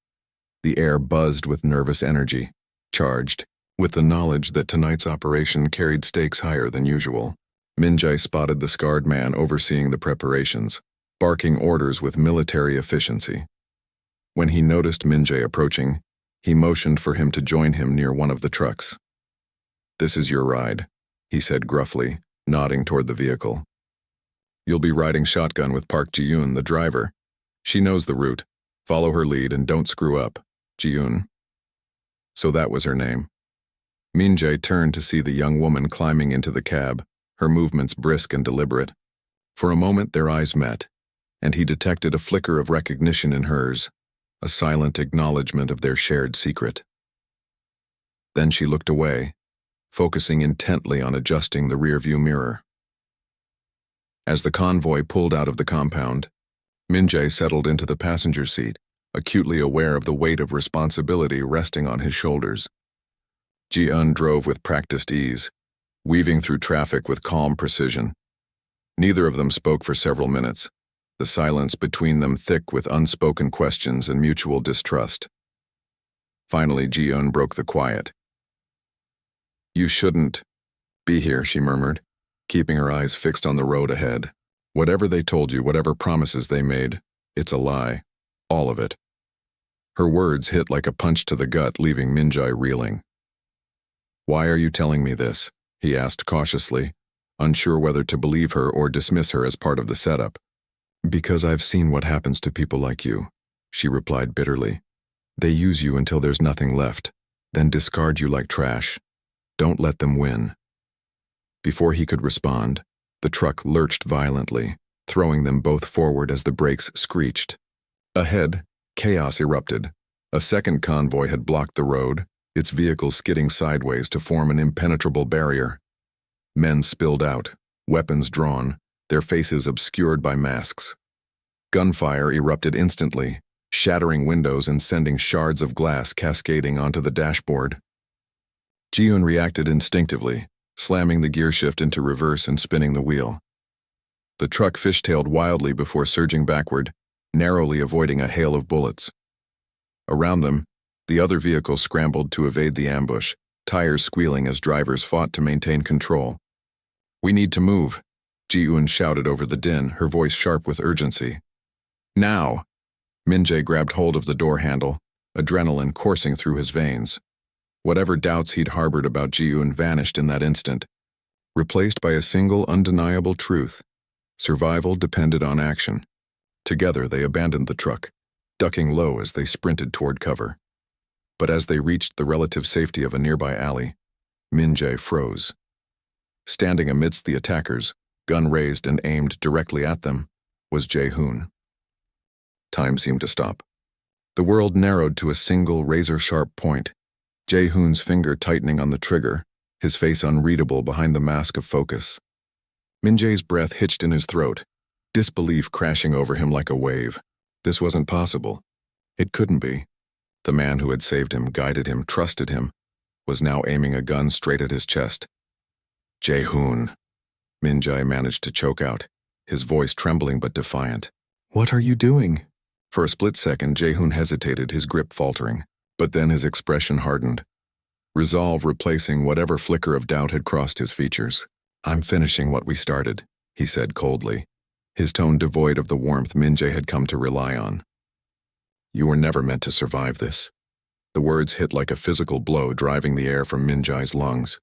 The air buzzed with nervous energy, charged with the knowledge that tonight's operation carried stakes higher than usual. Minjae spotted the scarred man overseeing the preparations, barking orders with military efficiency. When he noticed Minjae approaching, he motioned for him to join him near one of the trucks. "This is your ride," he said gruffly, nodding toward the vehicle. "You'll be riding shotgun with Park Ji-yoon, the driver. She knows the route. Follow her lead and don't screw up. Ji-yoon." So that was her name. Minjae turned to see the young woman climbing into the cab, her movements brisk and deliberate. For a moment their eyes met, and he detected a flicker of recognition in hers, a silent acknowledgement of their shared secret. Then she looked away, focusing intently on adjusting the rearview mirror. As the convoy pulled out of the compound, Minjae settled into the passenger seat, acutely aware of the weight of responsibility resting on his shoulders. Ji-eun drove with practiced ease, weaving through traffic with calm precision. Neither of them spoke for several minutes, the silence between them thick with unspoken questions and mutual distrust. Finally, Ji-eun broke the quiet. "You shouldn't be here," she murmured, keeping her eyes fixed on the road ahead. "Whatever they told you, whatever promises they made, it's a lie. All of it." Her words hit like a punch to the gut, leaving Minjae reeling. "Why are you telling me this?" he asked cautiously, unsure whether to believe her or dismiss her as part of the setup. "Because I've seen what happens to people like you," she replied bitterly. "They use you until there's nothing left, then discard you like trash. Don't let them win." Before he could respond, the truck lurched violently, throwing them both forward as the brakes screeched. Ahead, chaos erupted. A second convoy had blocked the road, its vehicles skidding sideways to form an impenetrable barrier. Men spilled out, weapons drawn, their faces obscured by masks. Gunfire erupted instantly, shattering windows and sending shards of glass cascading onto the dashboard. Ji-eun reacted instinctively, slamming the gear shift into reverse and spinning the wheel. The truck fishtailed wildly before surging backward, narrowly avoiding a hail of bullets. Around them, the other vehicle scrambled to evade the ambush, tires squealing as drivers fought to maintain control. "We need to move," Ji-eun shouted over the din, her voice sharp with urgency. "Now!" Minjae grabbed hold of the door handle, adrenaline coursing through his veins. Whatever doubts he'd harbored about Ji-eun vanished in that instant, replaced by a single undeniable truth. Survival depended on action. Together they abandoned the truck, ducking low as they sprinted toward cover. But as they reached the relative safety of a nearby alley, Minjae froze. Standing amidst the attackers, gun raised and aimed directly at them, was Jae-hoon. Time seemed to stop. The world narrowed to a single razor-sharp point, Jae-hoon's finger tightening on the trigger, his face unreadable behind the mask of focus. Minjae's breath hitched in his throat, disbelief crashing over him like a wave. This wasn't possible. It couldn't be. The man who had saved him, guided him, trusted him, was now aiming a gun straight at his chest. "Jae-hoon," Minjae managed to choke out, his voice trembling but defiant. "What are you doing?" For a split second, Jae-hoon hesitated, his grip faltering, but then his expression hardened, resolve replacing whatever flicker of doubt had crossed his features. "I'm finishing what we started," he said coldly, his tone devoid of the warmth Minjae had come to rely on. "You were never meant to survive this." The words hit like a physical blow, driving the air from Minjae's lungs.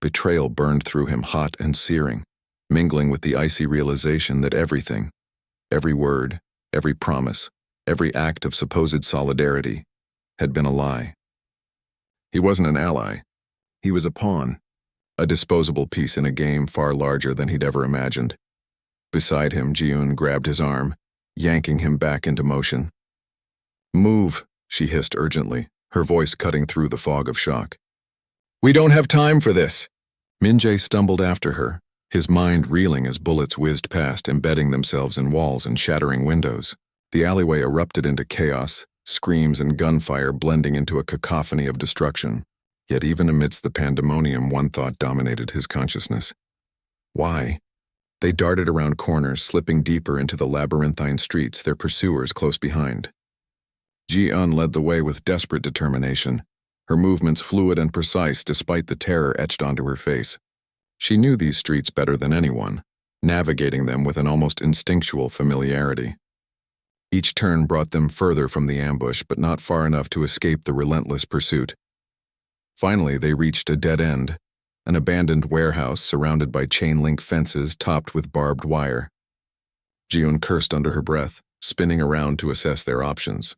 Betrayal burned through him hot and searing, mingling with the icy realization that everything, every word, every promise, every act of supposed solidarity, had been a lie. He wasn't an ally. He was a pawn, a disposable piece in a game far larger than he'd ever imagined. Beside him, Ji-eun grabbed his arm, yanking him back into motion. "Move," she hissed urgently, her voice cutting through the fog of shock. "We don't have time for this." Min-jae stumbled after her, his mind reeling as bullets whizzed past, embedding themselves in walls and shattering windows. The alleyway erupted into chaos, screams and gunfire blending into a cacophony of destruction. Yet even amidst the pandemonium, one thought dominated his consciousness. Why? They darted around corners, slipping deeper into the labyrinthine streets, their pursuers close behind. Ji-eun led the way with desperate determination, her movements fluid and precise despite the terror etched onto her face. She knew these streets better than anyone, navigating them with an almost instinctual familiarity. Each turn brought them further from the ambush, but not far enough to escape the relentless pursuit. Finally, they reached a dead end, an abandoned warehouse surrounded by chain-link fences topped with barbed wire. Ji-eun cursed under her breath, spinning around to assess their options.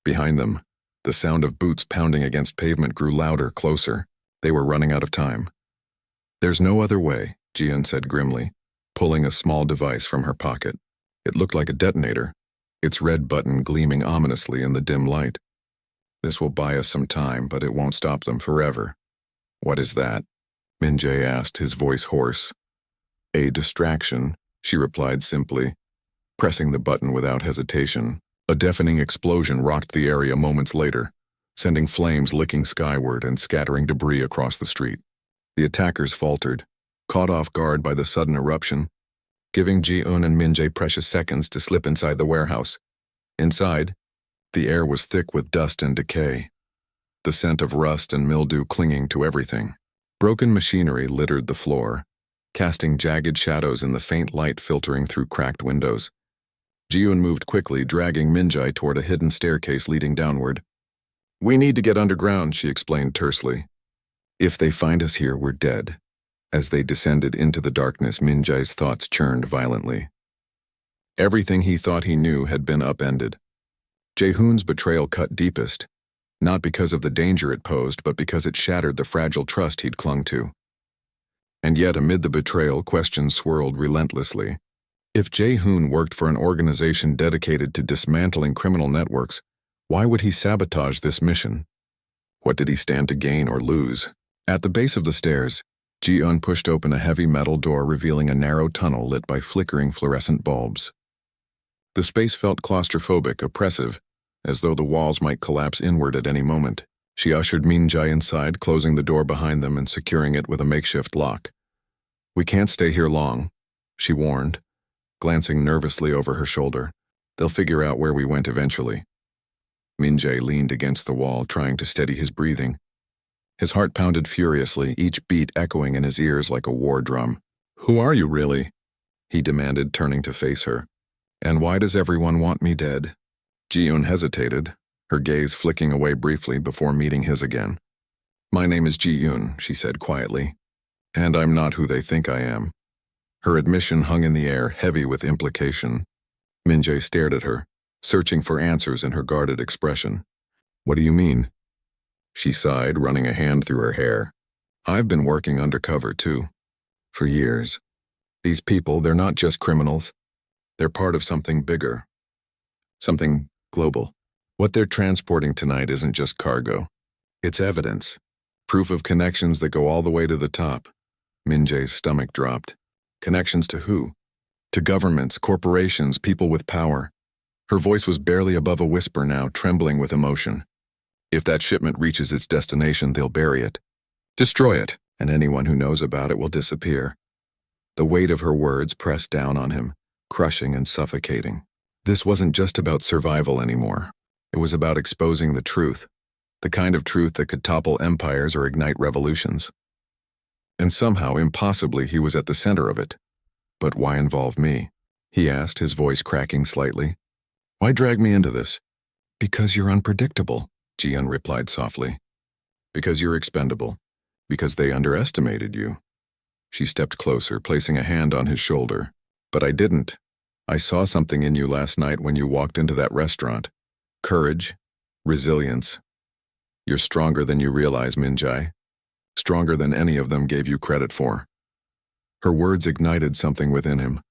Behind them, the sound of boots pounding against pavement grew louder, closer. They were running out of time. "There's no other way," Ji-eun said grimly, pulling a small device from her pocket. It looked like a detonator, its red button gleaming ominously in the dim light. "This will buy us some time, but it won't stop them forever." "What is that?" Min-jae asked, his voice hoarse. "A distraction," she replied simply, pressing the button without hesitation. A deafening explosion rocked the area moments later, sending flames licking skyward and scattering debris across the street. The attackers faltered, caught off guard by the sudden eruption, giving Ji-eun and Min-jae precious seconds to slip inside the warehouse. Inside, the air was thick with dust and decay, the scent of rust and mildew clinging to everything. Broken machinery littered the floor, casting jagged shadows in the faint light filtering through cracked windows. Ji-eun moved quickly, dragging Min-jae toward a hidden staircase leading downward. "We need to get underground," she explained tersely. "If they find us here, we're dead." As they descended into the darkness, Min-jae's thoughts churned violently. Everything he thought he knew had been upended. Jae-hoon's betrayal cut deepest, not because of the danger it posed, but because it shattered the fragile trust he'd clung to. And yet, amid the betrayal, questions swirled relentlessly. If Jae-hoon worked for an organization dedicated to dismantling criminal networks, why would he sabotage this mission? What did he stand to gain or lose? At the base of the stairs, Ji-eun pushed open a heavy metal door revealing a narrow tunnel lit by flickering fluorescent bulbs. The space felt claustrophobic, oppressive, as though the walls might collapse inward at any moment. She ushered Min-jae inside, closing the door behind them and securing it with a makeshift lock. "We can't stay here long," she warned, glancing nervously over her shoulder. "They'll figure out where we went eventually." Min-jae leaned against the wall, trying to steady his breathing. His heart pounded furiously, each beat echoing in his ears like a war drum. "Who are you, really?" he demanded, turning to face her. "And why does everyone want me dead?" Ji-eun hesitated, her gaze flicking away briefly before meeting his again. "My name is Ji-eun," she said quietly, "and I'm not who they think I am." Her admission hung in the air, heavy with implication. Min-jae stared at her, searching for answers in her guarded expression. "What do you mean?" She sighed, running a hand through her hair. "I've been working undercover, too. For years. These people, they're not just criminals. They're part of something bigger. Something global. What they're transporting tonight isn't just cargo. It's evidence. Proof of connections that go all the way to the top." Min-jae's stomach dropped. Connections to who? To governments, corporations, people with power. Her voice was barely above a whisper now, trembling with emotion. "If that shipment reaches its destination, they'll bury it. Destroy it, and anyone who knows about it will disappear." The weight of her words pressed down on him, crushing and suffocating. This wasn't just about survival anymore. It was about exposing the truth, the kind of truth that could topple empires or ignite revolutions. And somehow, impossibly, he was at the center of it. "But why involve me?" he asked, his voice cracking slightly. "Why drag me into this?" "Because you're unpredictable," Ji-eun replied softly. "Because you're expendable. Because they underestimated you." She stepped closer, placing a hand on his shoulder. "But I didn't. I saw something in you last night when you walked into that restaurant. Courage, resilience. You're stronger than you realize, Min-jae. Stronger than any of them gave you credit for." Her words ignited something within him,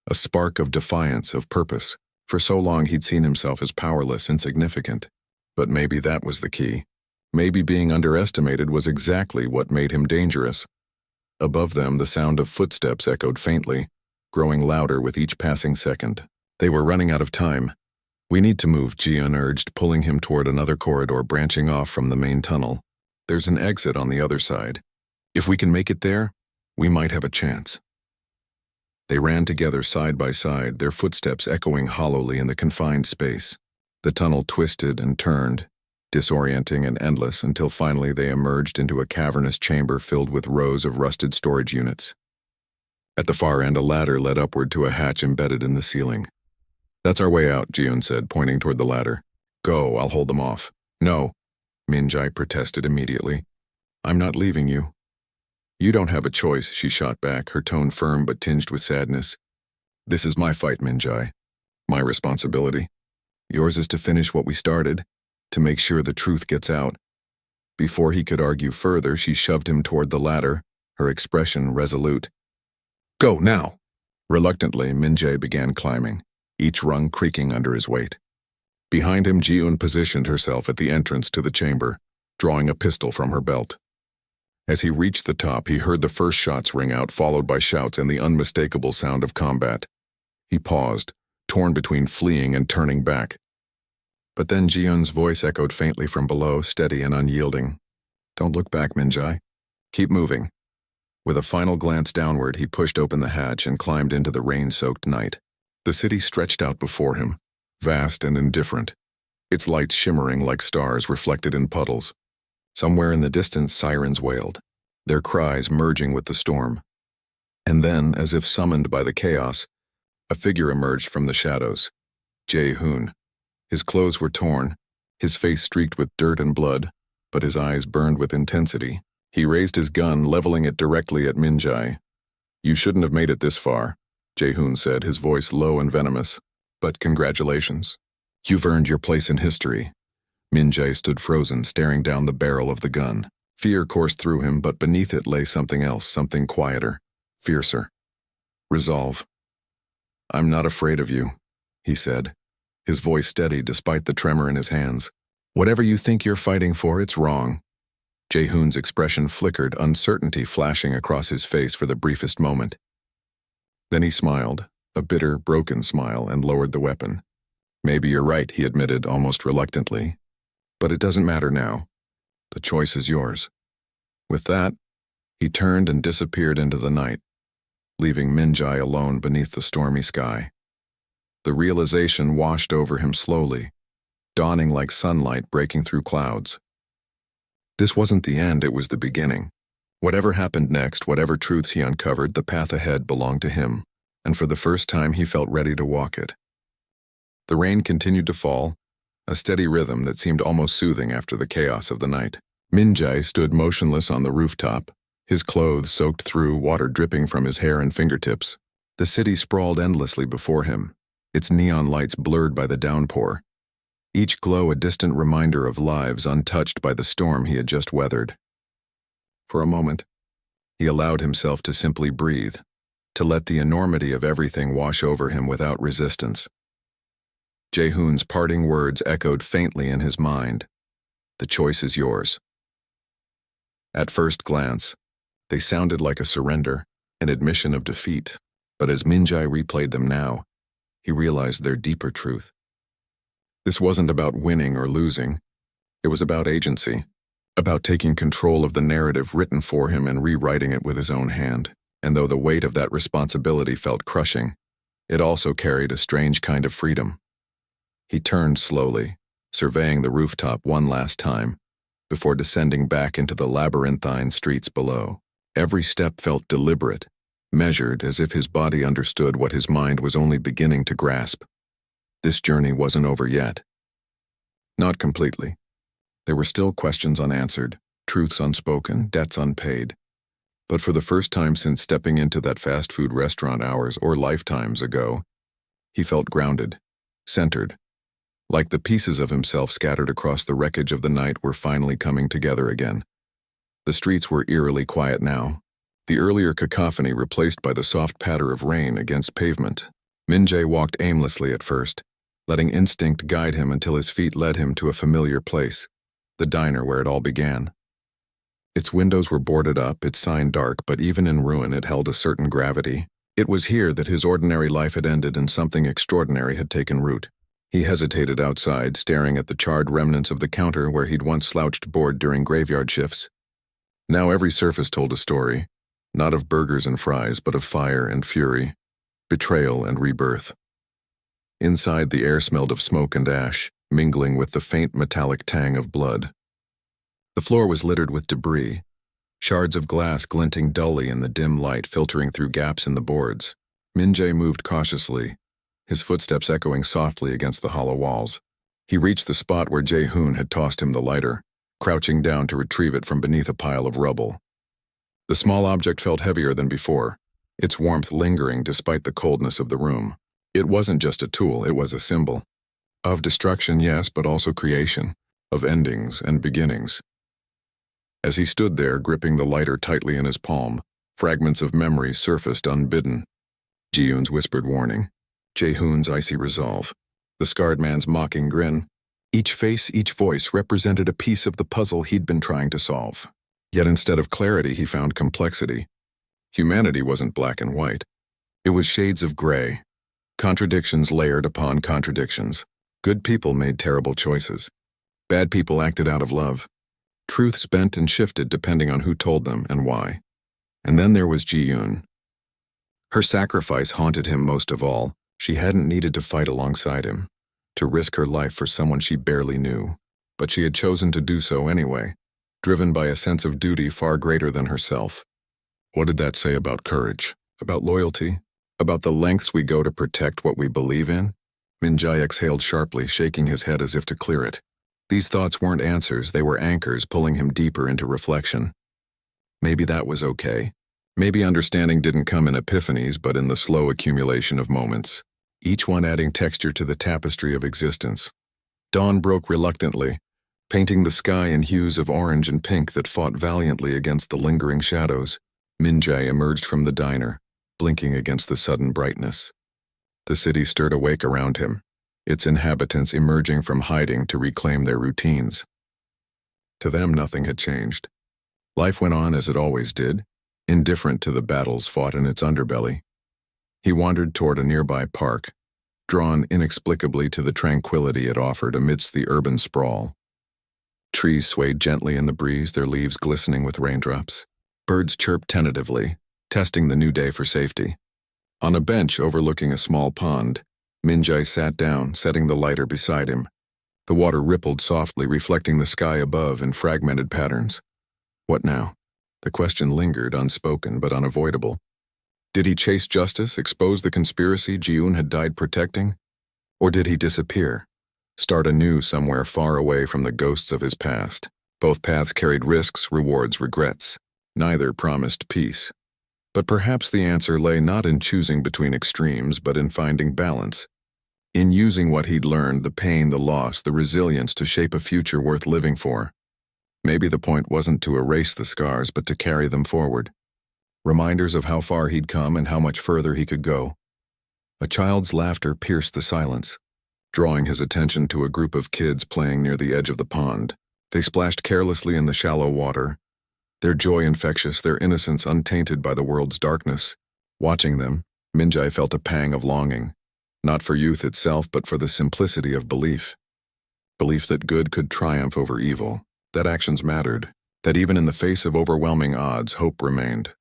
a spark of defiance, of purpose. For so long he'd seen himself as powerless, insignificant. But maybe that was the key. Maybe being underestimated was exactly what made him dangerous. Above them, the sound of footsteps echoed faintly, growing louder with each passing second. They were running out of time. "We need to move," Jian urged, pulling him toward another corridor branching off from the main tunnel. "There's an exit on the other side. If we can make it there, we might have a chance." They ran together side by side, their footsteps echoing hollowly in the confined space. The tunnel twisted and turned, disorienting and endless, until finally they emerged into a cavernous chamber filled with rows of rusted storage units. At the far end, a ladder led upward to a hatch embedded in the ceiling. "That's our way out," Jiun said, pointing toward the ladder. "Go, I'll hold them off." "No," Minjai protested immediately. "I'm not leaving you." "You don't have a choice," she shot back, her tone firm but tinged with sadness. "This is my fight, Minjai. My responsibility. Yours is to finish what we started, to make sure the truth gets out." Before he could argue further, she shoved him toward the ladder, her expression resolute. "Go, now!" Reluctantly, Minjai began climbing, each rung creaking under his weight. Behind him, Jiun positioned herself at the entrance to the chamber, drawing a pistol from her belt. As he reached the top, he heard the first shots ring out, followed by shouts and the unmistakable sound of combat. He paused, torn between fleeing and turning back. But then Jiun's voice echoed faintly from below, steady and unyielding. "Don't look back, Minjai. Keep moving." With a final glance downward, he pushed open the hatch and climbed into the rain-soaked night. The city stretched out before him, vast and indifferent, its lights shimmering like stars reflected in puddles. Somewhere in the distance, sirens wailed, their cries merging with the storm. And then, as if summoned by the chaos, a figure emerged from the shadows. Jae-hoon. His clothes were torn, his face streaked with dirt and blood, but his eyes burned with intensity. He raised his gun, leveling it directly at Minjai. "You shouldn't have made it this far," Jae-hoon said, his voice low and venomous. "But congratulations. You've earned your place in history." Minjai stood frozen, staring down the barrel of the gun. Fear coursed through him, but beneath it lay something else, something quieter, fiercer. Resolve. "I'm not afraid of you," he said, his voice steady despite the tremor in his hands. "Whatever you think you're fighting for, it's wrong." Jae-hoon's expression flickered, uncertainty flashing across his face for the briefest moment. Then he smiled, a bitter, broken smile, and lowered the weapon. "Maybe you're right," he admitted, almost reluctantly. "But it doesn't matter now. The choice is yours." With that, he turned and disappeared into the night, leaving Minjai alone beneath the stormy sky. The realization washed over him slowly, dawning like sunlight breaking through clouds. This wasn't the end, it was the beginning. Whatever happened next, whatever truths he uncovered, the path ahead belonged to him, and for the first time he felt ready to walk it. The rain continued to fall, a steady rhythm that seemed almost soothing after the chaos of the night. Minjai stood motionless on the rooftop, his clothes soaked through, water dripping from his hair and fingertips. The city sprawled endlessly before him, its neon lights blurred by the downpour, each glow a distant reminder of lives untouched by the storm he had just weathered. For a moment, he allowed himself to simply breathe, to let the enormity of everything wash over him without resistance. Jae-hoon's parting words echoed faintly in his mind. "The choice is yours." At first glance, they sounded like a surrender, an admission of defeat, but as Minjai replayed them now, he realized their deeper truth. This wasn't about winning or losing. It was about agency, about taking control of the narrative written for him and rewriting it with his own hand. And though the weight of that responsibility felt crushing, it also carried a strange kind of freedom. He turned slowly, surveying the rooftop one last time, before descending back into the labyrinthine streets below. Every step felt deliberate, measured, as if his body understood what his mind was only beginning to grasp. This journey wasn't over yet. Not completely. There were still questions unanswered, truths unspoken, debts unpaid. But for the first time since stepping into that fast food restaurant hours or lifetimes ago, he felt grounded, centered, like the pieces of himself scattered across the wreckage of the night were finally coming together again. The streets were eerily quiet now, the earlier cacophony replaced by the soft patter of rain against pavement. Minjai walked aimlessly at first, letting instinct guide him until his feet led him to a familiar place, the diner where it all began. Its windows were boarded up, its sign dark, but even in ruin it held a certain gravity. It was here that his ordinary life had ended and something extraordinary had taken root. He hesitated outside, staring at the charred remnants of the counter where he'd once slouched bored during graveyard shifts. Now every surface told a story, not of burgers and fries, but of fire and fury, betrayal and rebirth. Inside, the air smelled of smoke and ash, mingling with the faint metallic tang of blood. The floor was littered with debris, shards of glass glinting dully in the dim light filtering through gaps in the boards. Min-jae moved cautiously, his footsteps echoing softly against the hollow walls. He reached the spot where Jae-hoon had tossed him the lighter, crouching down to retrieve it from beneath a pile of rubble. The small object felt heavier than before, its warmth lingering despite the coldness of the room. It wasn't just a tool, it was a symbol. Of destruction, yes, but also creation, of endings and beginnings. As he stood there, gripping the lighter tightly in his palm, fragments of memory surfaced unbidden. Ji-yoon's whispered warning, Jae-hoon's icy resolve, the scarred man's mocking grin. Each face, each voice represented a piece of the puzzle he'd been trying to solve. Yet instead of clarity, he found complexity. Humanity wasn't black and white. It was shades of gray, contradictions layered upon contradictions. Good people made terrible choices. Bad people acted out of love. Truths bent and shifted depending on who told them and why. And then there was Ji-yoon. Her sacrifice haunted him most of all. She hadn't needed to fight alongside him, to risk her life for someone she barely knew, but she had chosen to do so anyway, driven by a sense of duty far greater than herself. What did that say about courage? About loyalty? About the lengths we go to protect what we believe in? Min-jae exhaled sharply, shaking his head as if to clear it. These thoughts weren't answers, they were anchors pulling him deeper into reflection. Maybe that was okay. Maybe understanding didn't come in epiphanies, but in the slow accumulation of moments, each one adding texture to the tapestry of existence. Dawn broke reluctantly, painting the sky in hues of orange and pink that fought valiantly against the lingering shadows. Min-jae emerged from the diner, blinking against the sudden brightness. The city stirred awake around him, its inhabitants emerging from hiding to reclaim their routines. To them, nothing had changed. Life went on as it always did, indifferent to the battles fought in its underbelly. He wandered toward a nearby park, drawn inexplicably to the tranquility it offered amidst the urban sprawl. Trees swayed gently in the breeze, their leaves glistening with raindrops. Birds chirped tentatively, testing the new day for safety. On a bench overlooking a small pond, Min-jae sat down, setting the lighter beside him. The water rippled softly, reflecting the sky above in fragmented patterns. What now? The question lingered, unspoken but unavoidable. Did he chase justice, expose the conspiracy Ji-yoon had died protecting? Or did he disappear, start anew somewhere far away from the ghosts of his past? Both paths carried risks, rewards, regrets. Neither promised peace. But perhaps the answer lay not in choosing between extremes, but in finding balance. In using what he'd learned, the pain, the loss, the resilience to shape a future worth living for. Maybe the point wasn't to erase the scars, but to carry them forward. Reminders of how far he'd come and how much further he could go. A child's laughter pierced the silence, drawing his attention to a group of kids playing near the edge of the pond. They splashed carelessly in the shallow water, their joy infectious, their innocence untainted by the world's darkness. Watching them, Min-jae felt a pang of longing, not for youth itself, but for the simplicity of belief. Belief that good could triumph over evil, that actions mattered, that even in the face of overwhelming odds, hope remained.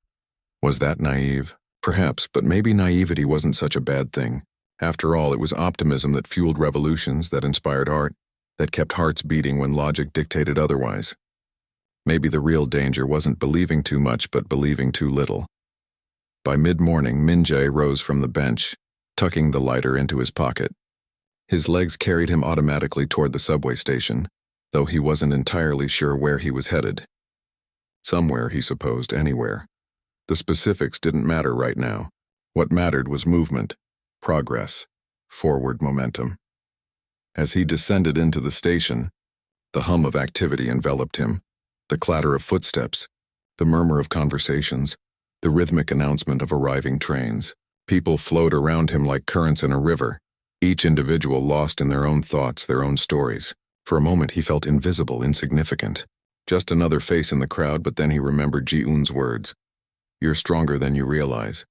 Was that naive? Perhaps, but maybe naivety wasn't such a bad thing. After all, it was optimism that fueled revolutions, that inspired art, that kept hearts beating when logic dictated otherwise. Maybe the real danger wasn't believing too much, but believing too little. By mid-morning, Min-jae rose from the bench, tucking the lighter into his pocket. His legs carried him automatically toward the subway station, though he wasn't entirely sure where he was headed. Somewhere, he supposed, anywhere. The specifics didn't matter right now. What mattered was movement, progress, forward momentum. As he descended into the station, the hum of activity enveloped him, the clatter of footsteps, the murmur of conversations, the rhythmic announcement of arriving trains. People flowed around him like currents in a river, Each individual lost in their own thoughts, their own stories. For a moment he felt invisible, insignificant. Just another face in the crowd, but then he remembered Ji-un's words. You're stronger than you realize.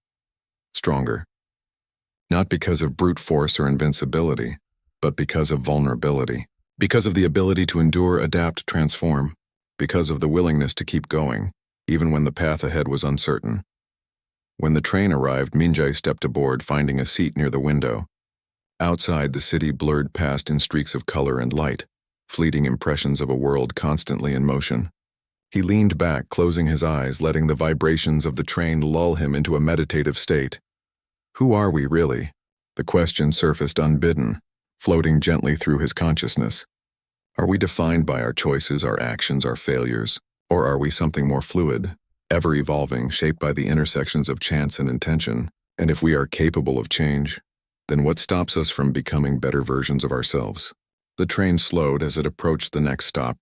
Stronger. Not because of brute force or invincibility, but because of vulnerability. Because of the ability to endure, adapt, transform. Because of the willingness to keep going, even when the path ahead was uncertain. When the train arrived, Min-jae stepped aboard, finding a seat near the window. Outside, the city blurred past in streaks of color and light, fleeting impressions of a world constantly in motion. He leaned back, closing his eyes, letting the vibrations of the train lull him into a meditative state. Who are we, really? The question surfaced unbidden, floating gently through his consciousness. Are we defined by our choices, our actions, our failures? Or are we something more fluid, ever-evolving, shaped by the intersections of chance and intention? And if we are capable of change, then what stops us from becoming better versions of ourselves? The train slowed as it approached the next stop,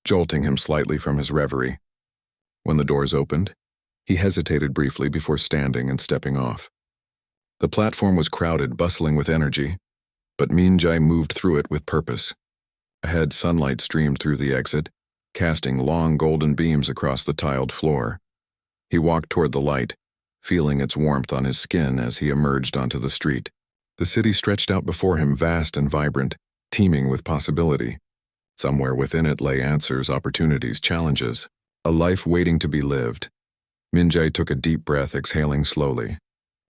jolting him slightly from his reverie. When the doors opened, he hesitated briefly before standing and stepping off. The platform was crowded, bustling with energy, but Min-jae moved through it with purpose. Ahead, sunlight streamed through the exit, casting long golden beams across the tiled floor. He walked toward the light, feeling its warmth on his skin as he emerged onto the street. The city stretched out before him, vast and vibrant, teeming with possibility. Somewhere within it lay answers, opportunities, challenges, a life waiting to be lived. Min-jae took a deep breath, exhaling slowly.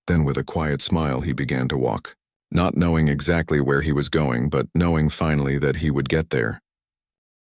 Then with a quiet smile he began to walk, not knowing exactly where he was going, but knowing finally that he would get there.